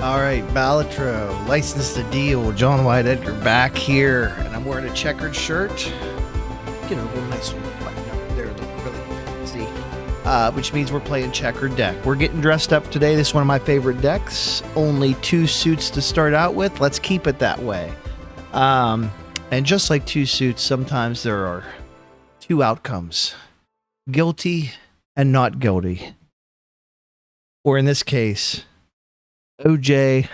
All right, Balatro, License to Deal, John Wyatt, Edgar back here, and I'm wearing a checkered shirt. Get a real nice button up there, look really fancy. Which means we're playing Checkered Deck. We're getting dressed up today. This is one of my favorite decks. Only 2 suits to start out with. Let's keep it that way. And just like 2 suits, sometimes there are 2 outcomes. Guilty and not guilty. Or in this case, OJ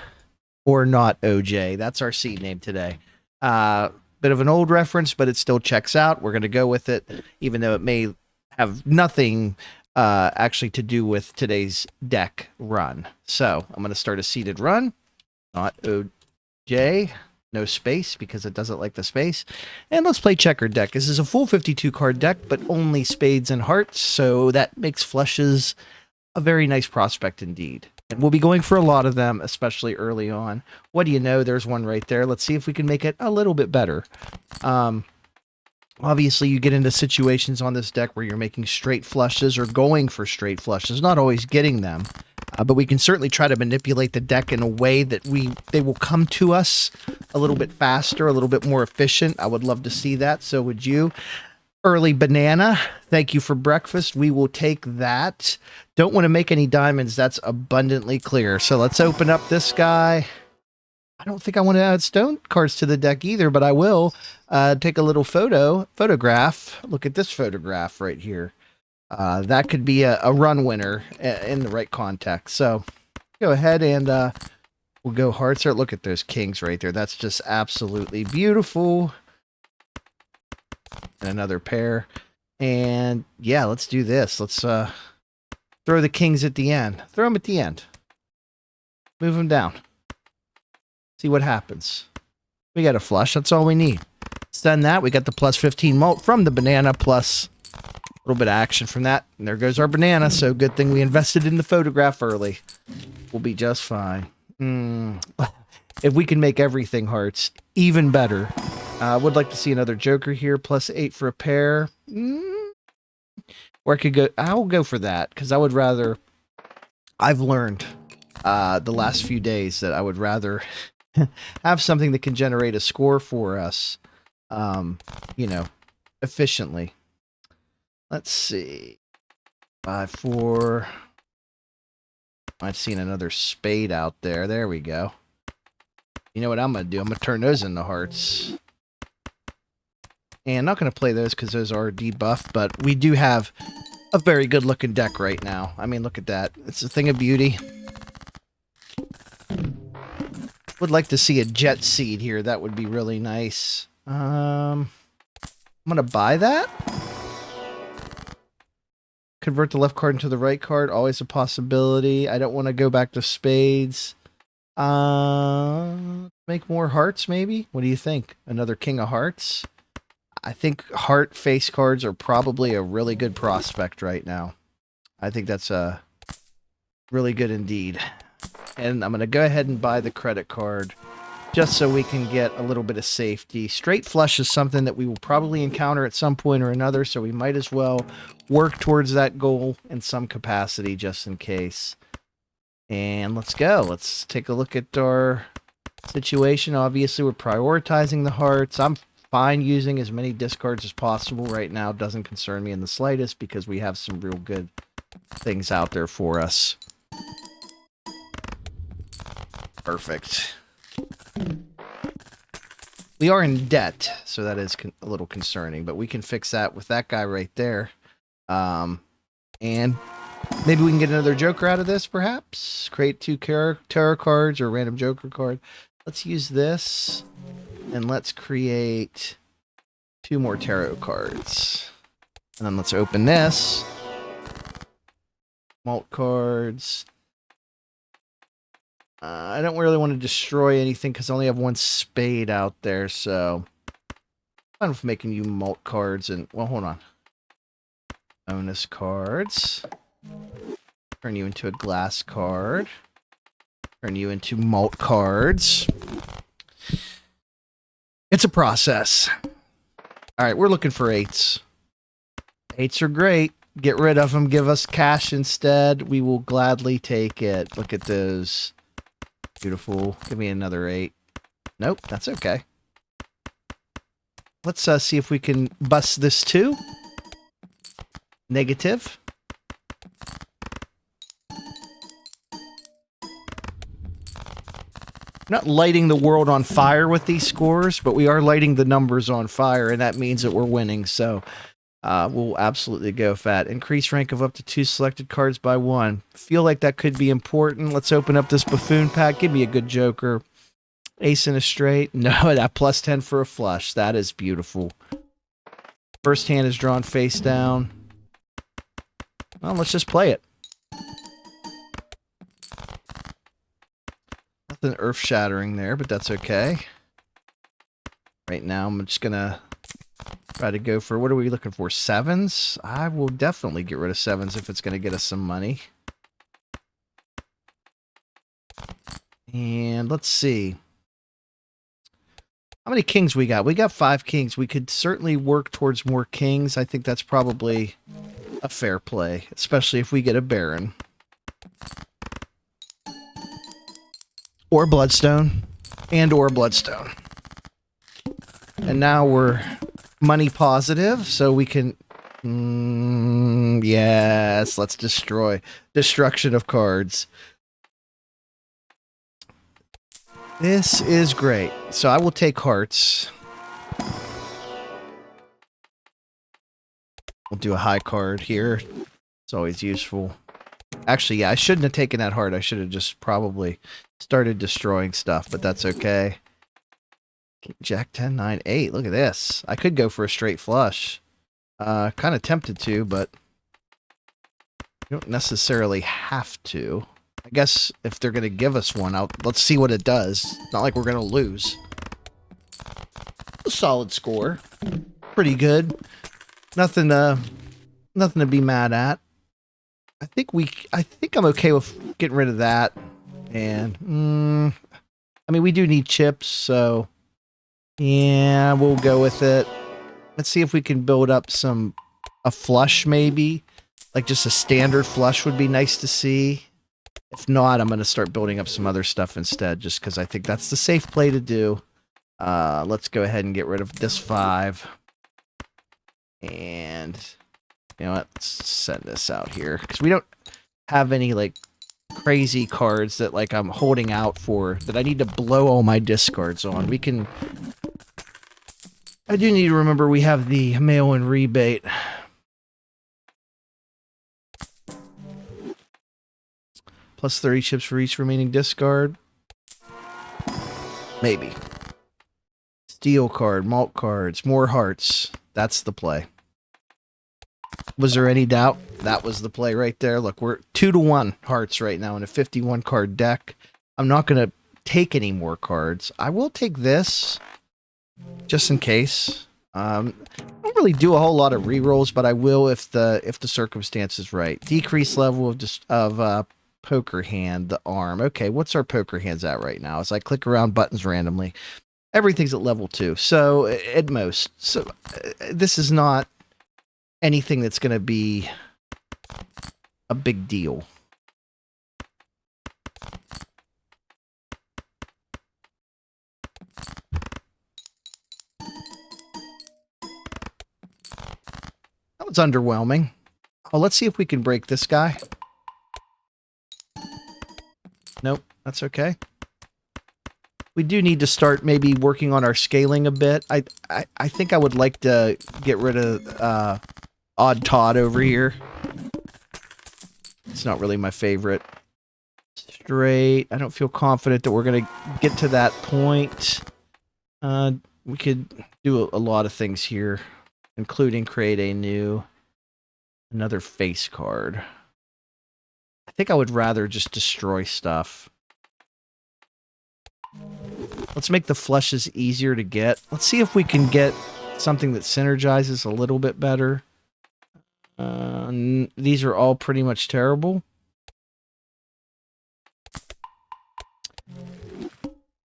or not OJ. That's our seed name today. Bit of an old reference, but it still checks out. We're going to go with it, even though it may have nothing actually to do with today's deck run. So I'm going to start a seeded run. Not OJ. No space because it doesn't like the space. And let's play Checkered Deck. This is a full 52 card deck, but only spades and hearts. So that makes flushes a very nice prospect indeed. And we'll be going for a lot of them, especially early on. What do you know? There's one right there. Let's see if we can make it a little bit better. Obviously, you get into situations on this deck where you're making straight flushes or going for straight flushes, not always getting them. But we can certainly try to manipulate the deck in a way that they will come to us a little bit faster, a little bit more efficient. I would love to see that. So would you. Early banana. Thank you for breakfast. We will take that. Don't want to make any diamonds. That's abundantly clear. So let's open up this guy. I don't think I want to add stone cards to the deck either, but I will take a little photograph. Look at this photograph right here. That could be a run winner in the right context. So go ahead and we'll go hearts there. Look at those kings right there. That's just absolutely beautiful. And another pair. And yeah, let's do this. Let's throw the kings at the end. Throw them at the end. Move them down. See what happens. We got a flush. That's all we need. Send that. We got the plus 15 mult from the banana, plus a little bit of action from that. And there goes our banana. So good thing we invested in the photograph early. We'll be just fine. If we can make everything hearts, even better. I would like to see another joker here, plus 8 for a pair. Or I could go, I'll go for that, because I would rather, I've learned the last few days that I would rather have something that can generate a score for us, efficiently. Let's see. 5, 4. I've seen another spade out there. There we go. You know what I'm going to do? I'm going to turn those into hearts. And not going to play those because those are debuffed, but we do have a very good looking deck right now. I mean, look at that. It's a thing of beauty. Would like to see a jet seed here. That would be really nice. I'm going to buy that. Convert the left card into the right card. Always a possibility. I don't want to go back to spades. Make more hearts, maybe? What do you think? Another king of hearts? I think heart face cards are probably a really good prospect right now. I think that's really good indeed. And I'm going to go ahead and buy the credit card just so we can get a little bit of safety. Straight flush is something that we will probably encounter at some point or another, so we might as well work towards that goal in some capacity just in case. And let's go. Let's take a look at our situation. Obviously, we're prioritizing the hearts. I'm fine using as many discards as possible right now. Doesn't concern me in the slightest because we have some real good things out there for us. Perfect. We are in debt, so that is a little concerning, but we can fix that with that guy right there. And maybe we can get another joker out of this, perhaps. Create 2 tarot cards or random joker card. Let's use this. And let's create 2 more tarot cards. And then let's open this. Malt cards. I don't really want to destroy anything because I only have 1 spade out there, so I'm making you malt cards and, well, hold on. Bonus cards. Turn you into a glass card. Turn you into malt cards. It's a process. All right, we're looking for 8s. 8s are great. Get rid of them. Give us cash instead. We will gladly take it. Look at those. Beautiful. Give me another 8. Nope, that's okay. Let's see if we can bust this too. Negative. Not lighting the world on fire with these scores, but we are lighting the numbers on fire, and that means that we're winning. So we'll absolutely go fat. Increase rank of up to 2 selected cards by 1. Feel like that could be important. Let's open up this buffoon pack. Give me a good joker. Ace in a straight. No, that plus 10 for a flush. That is beautiful. First hand is drawn face down. Well, let's just play it. Nothing earth-shattering there, but that's okay. Right now, I'm just going to try to go for, what are we looking for, 7s? I will definitely get rid of 7s if it's going to get us some money. And let's see. How many kings we got? We got 5 kings. We could certainly work towards more kings. I think that's probably a fair play, especially if we get a baron. Or bloodstone. And or bloodstone. And now we're money positive, so we can... yes, let's destroy. Destruction of cards. This is great. So I will take hearts. We'll do a high card here. It's always useful. Actually, yeah, I shouldn't have taken that heart. I should have just probably started destroying stuff, but that's okay. Jack 10, 9, 8. Look at this. I could go for a straight flush. Kind of tempted to, but you don't necessarily have to. I guess if they're going to give us one, let's see what it does. Not like we're going to lose. A solid score. Pretty good. Nothing to be mad at. I think I'm okay with getting rid of that. And I mean, we do need chips, so yeah, we'll go with it. Let's see if we can build up a flush maybe. Like just a standard flush would be nice to see. If not, I'm going to start building up some other stuff instead, just because I think that's the safe play to do. Let's go ahead and get rid of this 5. And, you know what, let's send this out here. Because we don't have any, like, crazy cards that, like, I'm holding out for, that I need to blow all my discards on. We can... I do need to remember we have the mail-in rebate. Plus 30 chips for each remaining discard. Maybe. Steel card, malt cards, more hearts. That's the play. Was there any doubt? That was the play right there. Look, we're 2-1 hearts right now in a 51 card deck. I'm not going to take any more cards. I will take this just in case. I don't really do a whole lot of rerolls, but I will if the circumstance is right. Decrease level of poker hand, the arm. Okay, what's our poker hands at right now? As I click around buttons randomly, everything's at level 2. So at most, so this is not anything that's going to be a big deal. That was underwhelming. Oh, let's see if we can break this guy. Nope, that's okay. We do need to start maybe working on our scaling a bit. I think I would like to get rid of Odd Todd over here. It's not really my favorite. Straight. I don't feel confident that we're going to get to that point. We could do a lot of things here, including create another face card. I think I would rather just destroy stuff. Let's make the flushes easier to get. Let's see if we can get something that synergizes a little bit better. These are all pretty much terrible.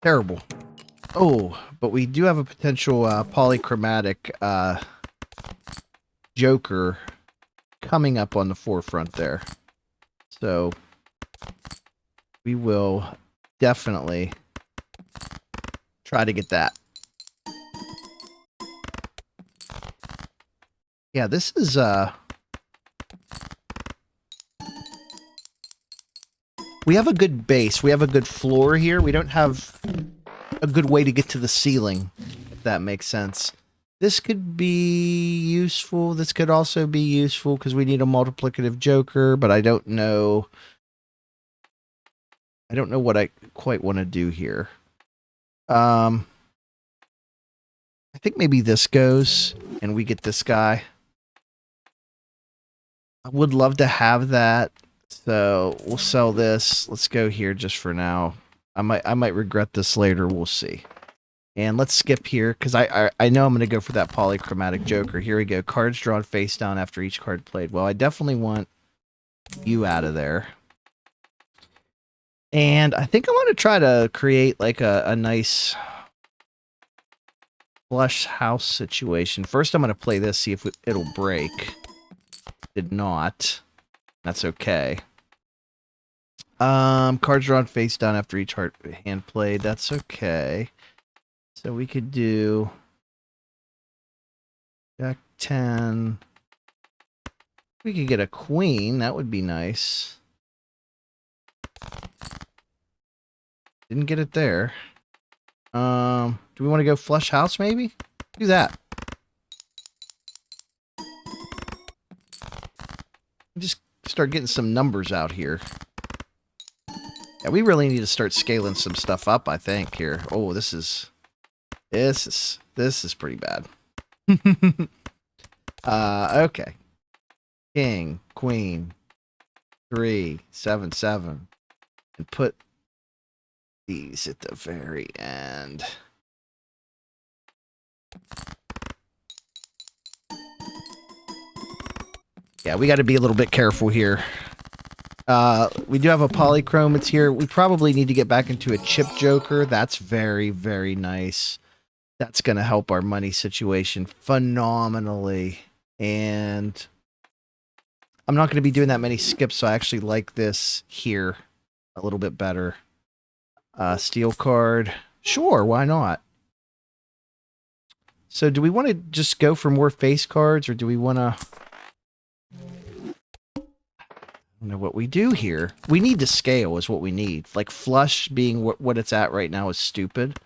Terrible. Oh, but we do have a potential polychromatic Joker coming up on the forefront there. So we will definitely try to get that. Yeah, this is we have a good base. We have a good floor here. We don't have a good way to get to the ceiling, if that makes sense. This could be useful. This could also be useful because we need a multiplicative joker, but I don't know. I don't know what I quite want to do here. I think maybe this goes and we get this guy. I would love to have that. So we'll sell this. Let's go here just for now. I might regret this later. We'll see. And let's skip here because I know I'm going to go for that polychromatic joker. Here we go. Cards drawn face down after each card played. Well, I definitely want you out of there. And I think I want to try to create like a nice flush house situation. First, I'm going to play this, see if it'll break. Did not. That's okay. Cards drawn face down after each hand played. That's okay. So we could do Jack 10. We could get a queen. That would be nice. Didn't get it there. Do we want to go flush house maybe? Do that. Just start getting some numbers out here. Yeah, we really need to start scaling some stuff up, I think, here. Oh, this is pretty bad. Okay. King, queen, 3, 7, 7. And put these at the very end. Yeah, we got to be a little bit careful here. We do have a polychrome. It's here. We probably need to get back into a chip joker. That's very, very nice. That's going to help our money situation phenomenally. And I'm not going to be doing that many skips, so I actually like this here a little bit better. Steel card. Sure, why not? So do we want to just go for more face cards, or do we want to... I don't know what we do here. We need to scale is what we need. Like, flush being what it's at right now is stupid.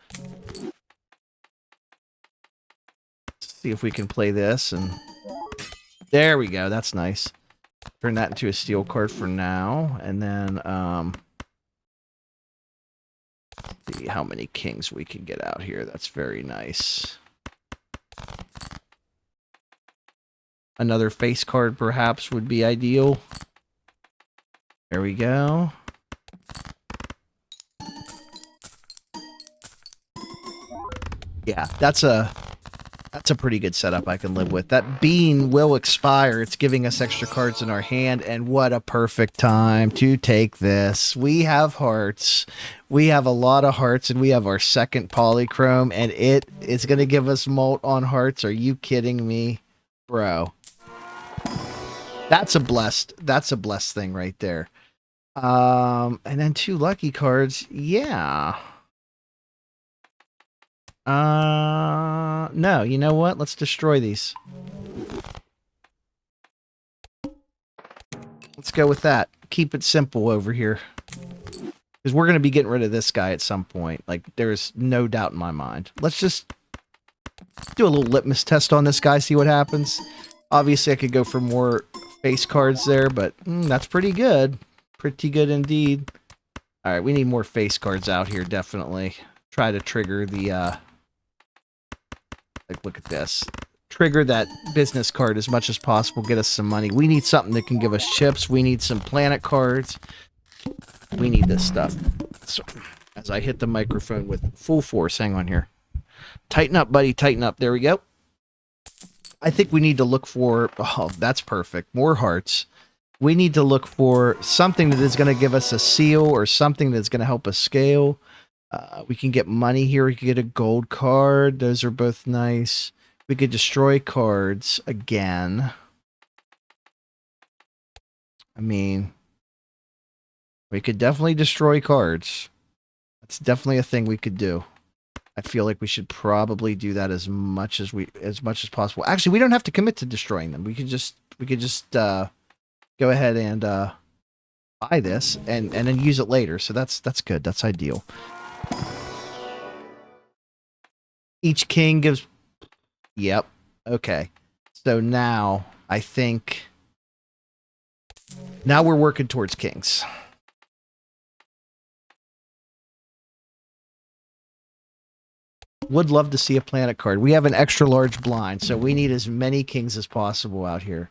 Let's see if we can play this, and... There we go, that's nice. Turn that into a steel card for now, and then, see how many kings we can get out here. That's very nice. Another face card, perhaps, would be ideal. There we go. Yeah, that's a pretty good setup I can live with. That bean will expire. It's giving us extra cards in our hand, and what a perfect time to take this. We have hearts. We have a lot of hearts, and we have our second polychrome, and it is going to give us molt on hearts. Are you kidding me? Bro. That's a blessed thing right there. And then 2 lucky cards. Yeah. No, you know what? Let's destroy these. Let's go with that. Keep it simple over here. Because we're going to be getting rid of this guy at some point. Like, there's no doubt in my mind. Let's just do a little litmus test on this guy, see what happens. Obviously, I could go for more face cards there, but that's pretty good. Pretty good indeed. Alright, we need more face cards out here, definitely. Try to trigger the, like, look at this. Trigger that business card as much as possible. Get us some money. We need something that can give us chips. We need some planet cards. We need this stuff. So, as I hit the microphone with full force. Hang on here. Tighten up, buddy. Tighten up. There we go. I think we need to look for... Oh, that's perfect. More hearts. We need to look for something that is going to give us a seal or something that's going to help us scale. We can get money here. We can get a gold card. Those are both nice. We could destroy cards again. I mean, we could definitely destroy cards. It's definitely a thing we could do. I feel like we should probably do that as much as possible. Actually, we don't have to commit to destroying them. We could just go ahead and buy this and then use it later. So that's good. That's ideal. Each king gives. Yep. Okay. So now I think now we're working towards kings. Would love to see a planet card. We have an extra large blind, so we need as many kings as possible out here.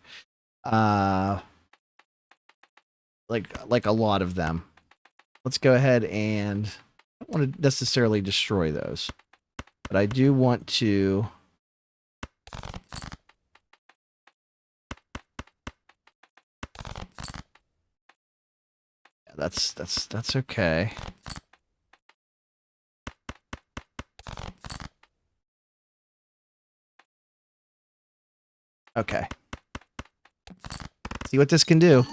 Like a lot of them. Let's go ahead and I don't want to necessarily destroy those, but I do want to. Yeah, that's okay. Okay. See what this can do.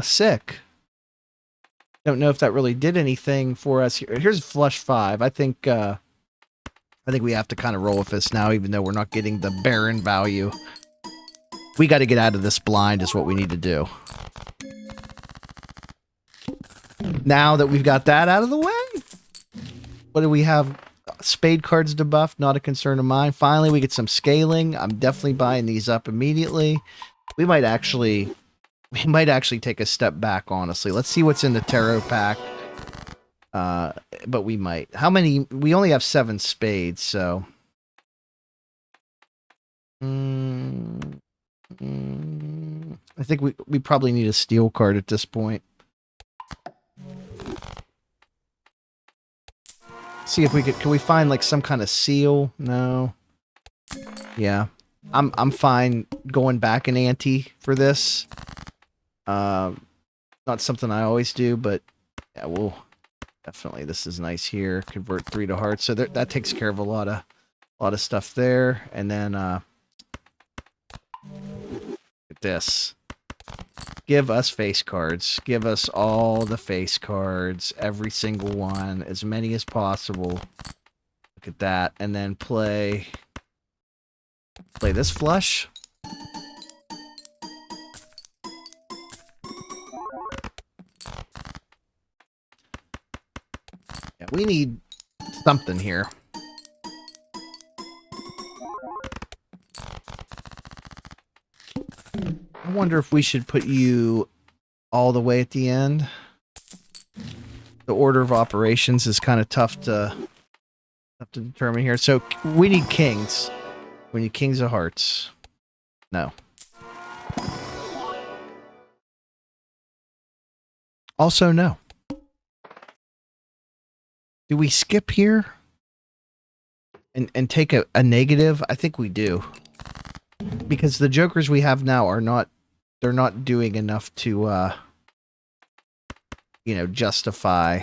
Sick. Don't know if that really did anything for us here. Here's flush 5. I think we have to kind of roll with this now, even though we're not getting the Baron value. We got to get out of this blind is what we need to do. Now that we've got that out of the way, what do we have? Spade cards debuffed, not a concern of mine. Finally, we get some scaling. I'm definitely buying these up immediately. We might actually take a step back, honestly. Let's see what's in the tarot pack. But we might. How many? We only have 7 spades, so. I think we probably need a steel card at this point. See if we can we find like some kind of seal? No. Yeah. I'm fine going back an ante for this. Not something I always do, but yeah, we'll definitely. This is nice here. Convert 3 to hearts, so that takes care of a lot of stuff there. And then at this, give us face cards. Give us all the face cards, every single one, as many as possible. Look at that, and then play this flush. Yeah, we need something here. I wonder if we should put you all the way at the end. The order of operations is kind of tough to determine here. So we need kings. We need kings of hearts. No. Also, no. Do we skip here and take a negative? I think we do. Because the jokers we have now are not, they're not doing enough to, justify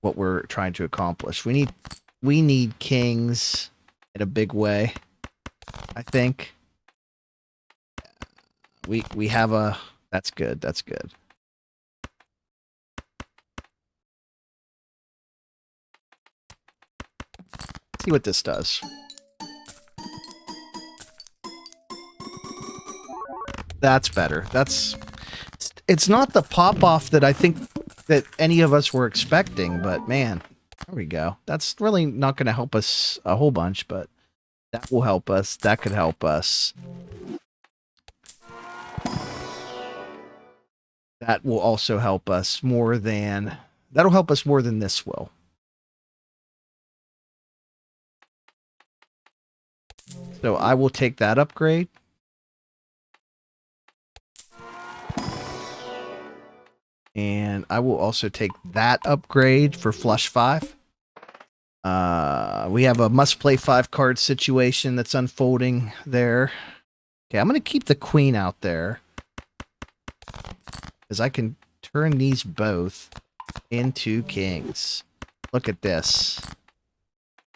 what we're trying to accomplish. We need kings in a big way, I think. We have a, that's good, that's good. See what this does. That's better. It's not the pop-off that I think that any of us were expecting, but man, there we go. That's really not going to help us a whole bunch, but that will help us. That could help us. That will also help us more than... That'll help us more than this will. So I will take that upgrade. And I will also take that upgrade for flush 5. We have a must-play 5 card situation that's unfolding there. Okay, I'm going to keep the queen out there. Because I can turn these both into kings. Look at this.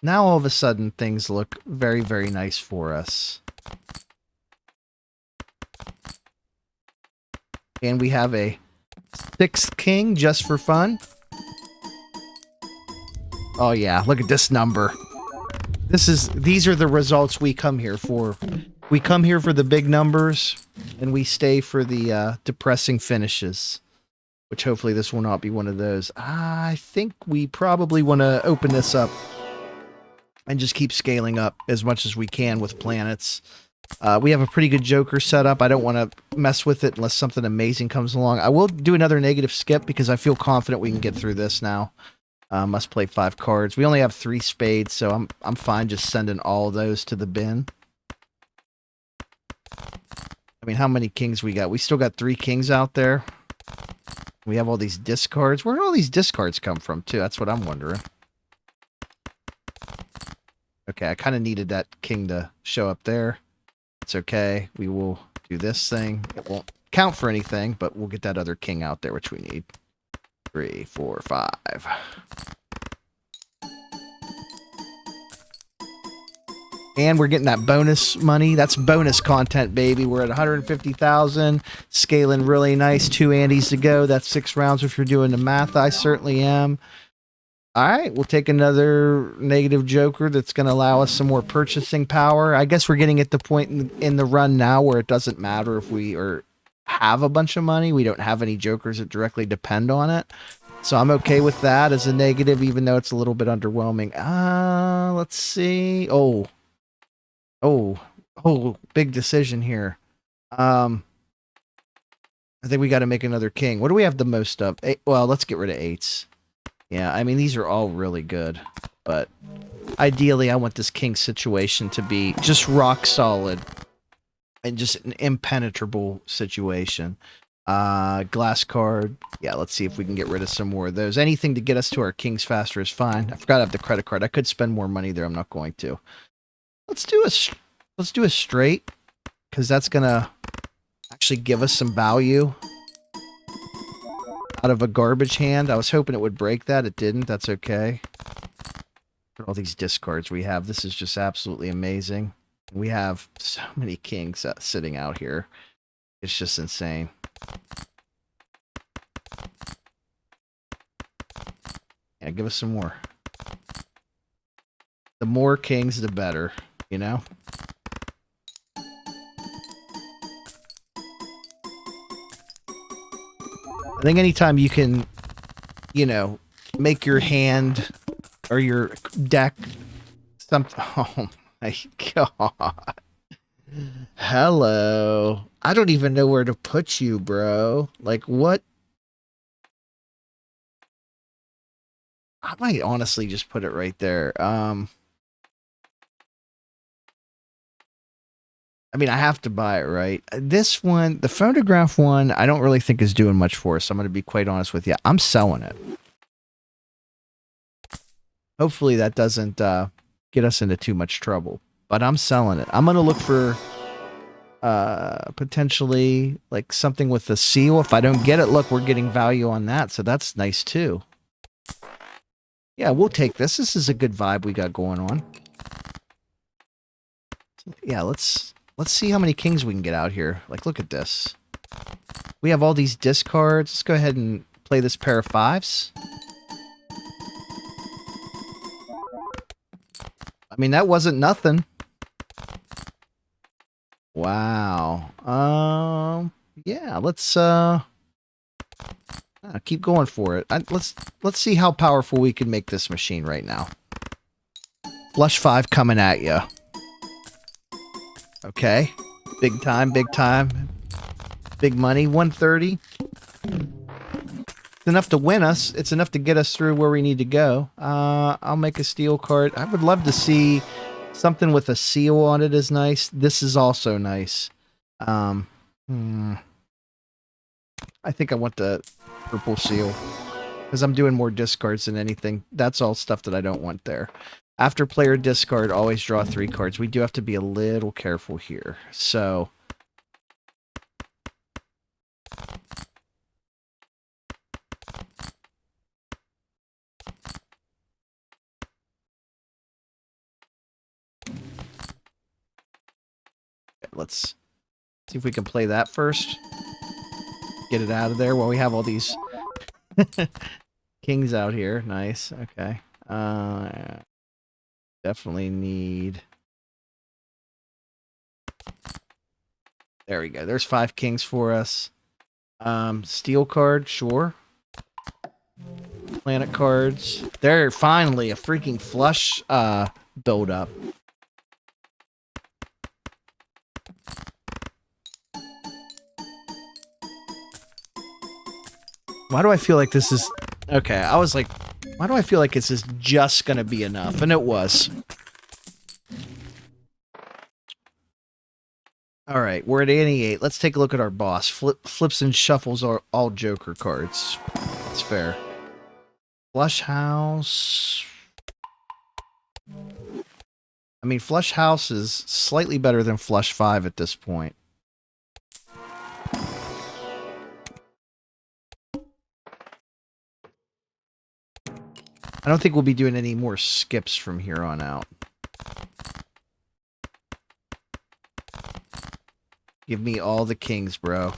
Now all of a sudden things look very, very nice for us. And we have a 6th king just for fun. Oh yeah, look at this number. These are the results we come here for. We come here for the big numbers, and we stay for the depressing finishes. Which hopefully this will not be one of those. I think we probably want to open this up and just keep scaling up as much as we can with planets. We have a pretty good Joker set up. I don't want to mess with it unless something amazing comes along. I will do another negative skip because I feel confident we can get through this now. Must play 5 cards. We only have 3 spades, so I'm fine just sending all those to the bin. I mean, how many kings we got? We still got 3 kings out there. We have all these discards. Where do all these discards come from, too? That's what I'm wondering. Okay, I kind of needed that king to show up there. It's okay. We will do this thing. It won't count for anything, but we'll get that other king out there, which we need. 3, 4, 5. And we're getting that bonus money. That's bonus content, baby. We're at 150,000. Scaling really nice. 2 Andes to go. That's 6 rounds if you're doing the math. I certainly am. All right, we'll take another negative Joker that's going to allow us some more purchasing power. I guess we're getting at the point in the run now where it doesn't matter if we have a bunch of money. We don't have any Jokers that directly depend on it. So I'm okay with that as a negative, even though it's a little bit underwhelming. Let's see. Oh, big decision here. I think we got to make another king. What do we have the most of? Well, let's get rid of 8s. Yeah, I mean, these are all really good. But ideally, I want this king situation to be just rock solid. And just an impenetrable situation. Glass card. Yeah, let's see if we can get rid of some more of those. Anything to get us to our kings faster is fine. I forgot I have the credit card. I could spend more money there. I'm not going to. Let's do a straight, because that's gonna actually give us some value out of a garbage hand. I was hoping it would break that. It didn't. That's okay. Look at all these discards we have. This is just absolutely amazing. We have so many kings sitting out here. It's just insane. Yeah, give us some more. The more kings, the better, you know? I think anytime you can, you know, make your hand or your deck something... Oh my god. Hello. I don't even know where to put you, bro. Like, what? I might honestly just put it right there. I mean, I have to buy it, right? This one, the photograph one, I don't really think is doing much for us. I'm going to be quite honest with you. I'm selling it. Hopefully that doesn't get us into too much trouble. But I'm selling it. I'm going to look for potentially like something with a seal. If I don't get it, look, we're getting value on that. So that's nice too. Yeah, we'll take this. This is a good vibe we got going on. Yeah, let's see how many kings we can get out here. Like, look at this. We have all these discards. Let's go ahead and play this pair of 5s. I mean, that wasn't nothing. Wow. Yeah, let's keep going for it. Let's see how powerful we can make this machine right now. Flush 5 coming at you. Okay. Big time, big time. Big money, 130. It's enough to win us. It's enough to get us through where we need to go. I'll make a steel card. I would love to see something with a seal on it is nice. This is also nice. I think I want the purple seal because I'm doing more discards than anything. That's all stuff that I don't want there. After player discard, always draw 3 cards. We do have to be a little careful here. So let's see if we can play that first. get it out of there while we have all these kings out here. Nice. Okay. Definitely need... There we go. There's 5 kings for us. Steel card, sure. Planet cards. They're finally a freaking flush build up. Why do I feel like this is... Okay, I was like, why do I feel like this is just gonna be enough? And it was. Alright, we're at 88. Let's take a look at our boss. Flips and shuffles are all Joker cards. That's fair. Flush House... I mean, Flush House is slightly better than Flush 5 at this point. I don't think we'll be doing any more skips from here on out. Give me all the kings, bro.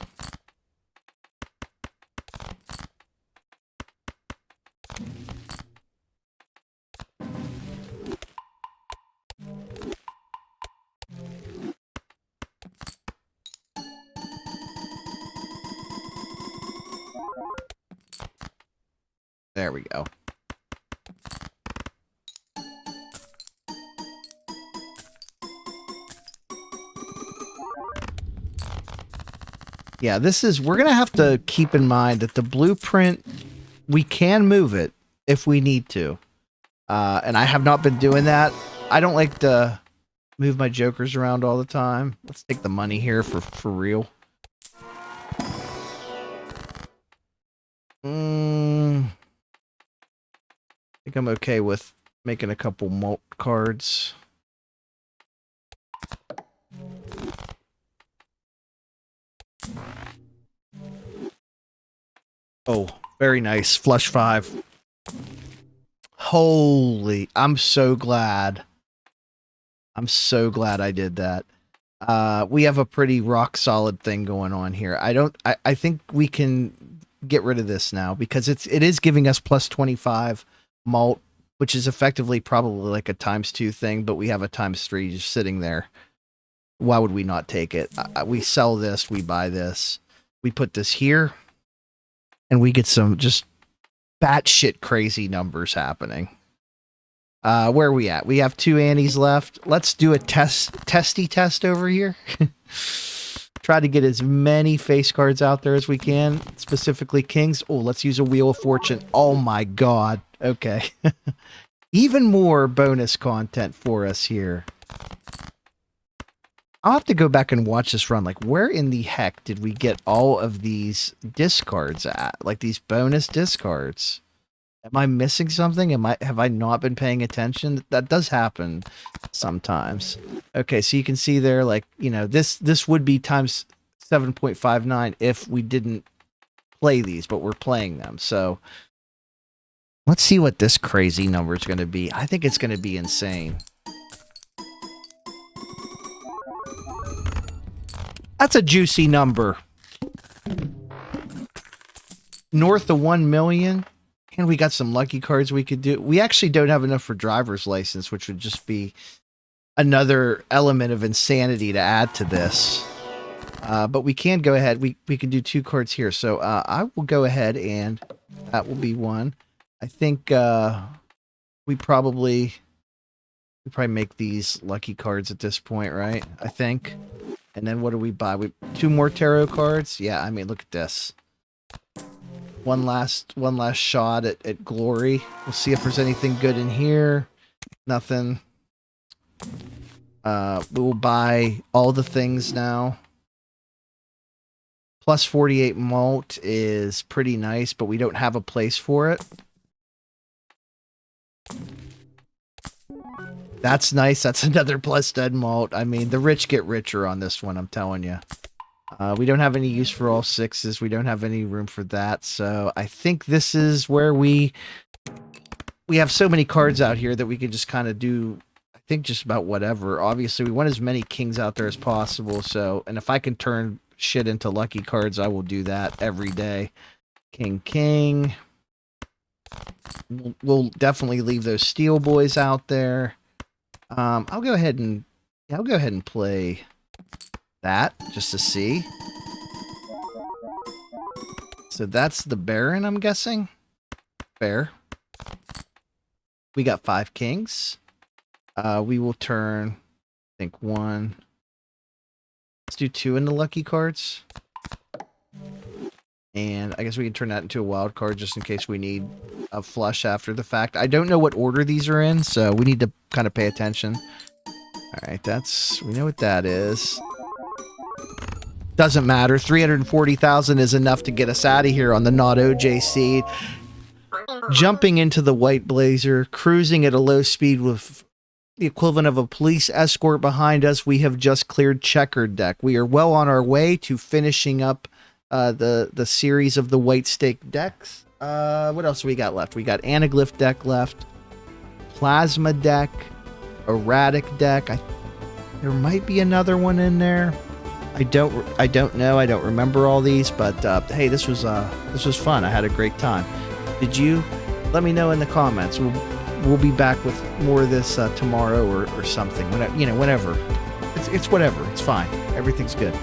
There we go. Yeah, this is... We're going to have to keep in mind that the blueprint, we can move it if we need to. And I have not been doing that. I don't like to move my jokers around all the time. Let's take the money here for real. I think I'm okay with making a couple mult cards. Oh, very nice. Flush 5. Holy, I'm so glad. I'm so glad I did that. We have a pretty rock solid thing going on here. I think we can get rid of this now because it is giving us plus 25 malt, which is effectively probably like a ×2 thing, but we have a ×3 just sitting there. Why would we not take it? We sell this, we buy this, we put this here, and we get some just batshit crazy numbers happening. Where are we at? We have 2 Annies left. Let's do a testy test over here. Try to get as many face cards out there as we can, specifically kings. Oh, let's use a Wheel of Fortune. Oh my god. Okay. Even more bonus content for us here. I'll have to go back and watch this run. Like, where in the heck did we get all of these discards at? Like, these bonus discards. Am I missing something? Have I not been paying attention? That does happen sometimes. Okay, so you can see there, like, you know, this would be times 7.59 if we didn't play these, but we're playing them. So let's see what this crazy number is going to be. I think it's going to be insane. That's a juicy number. North of 1 million. And we got some lucky cards we could do. We actually don't have enough for driver's license, which would just be another element of insanity to add to this. But we can go ahead. We can do 2 cards here. So I will go ahead and that will be one. I think we probably make these lucky cards at this point, right? I think. And then what do we buy? 2 more tarot cards. Yeah, I mean, look at this. One last shot at glory. We'll see if there's anything good in here. Nothing. We will buy all the things now. Plus 48 malt is pretty nice, but we don't have a place for it. That's nice. That's another plus 10 malt. I mean, the rich get richer on this one, I'm telling you. We don't have any use for all 6s. We don't have any room for that. So I think this is where we have so many cards out here that we can just kind of do, I think, just about whatever. Obviously, we want as many kings out there as possible. So, and if I can turn shit into lucky cards, I will do that every day. King, king. We'll definitely leave those steel boys out there. I'll go ahead and play that just to see. So that's the Baron, I'm guessing. Fair. We got 5 kings. We will turn, I think, 1. Let's do 2 into lucky cards. And I guess we can turn that into a wild card just in case we need a flush after the fact. I don't know what order these are in, so we need to kind of pay attention. Alright, we know what that is. Doesn't matter. 340,000 is enough to get us out of here on the not OJC. Jumping into the white blazer, cruising at a low speed with the equivalent of a police escort behind us. We have just cleared Checkered Deck. We are well on our way to finishing up the series of the white stake decks. What else we got left? We got Anaglyph deck left, Plasma deck, Erratic deck. There might be another one in there. I don't know. I don't remember all these, but hey, this was fun. I had a great time. Did you? Let me know in the comments. We'll be back with more of this tomorrow or something. Whenever. It's whatever. It's fine. Everything's good.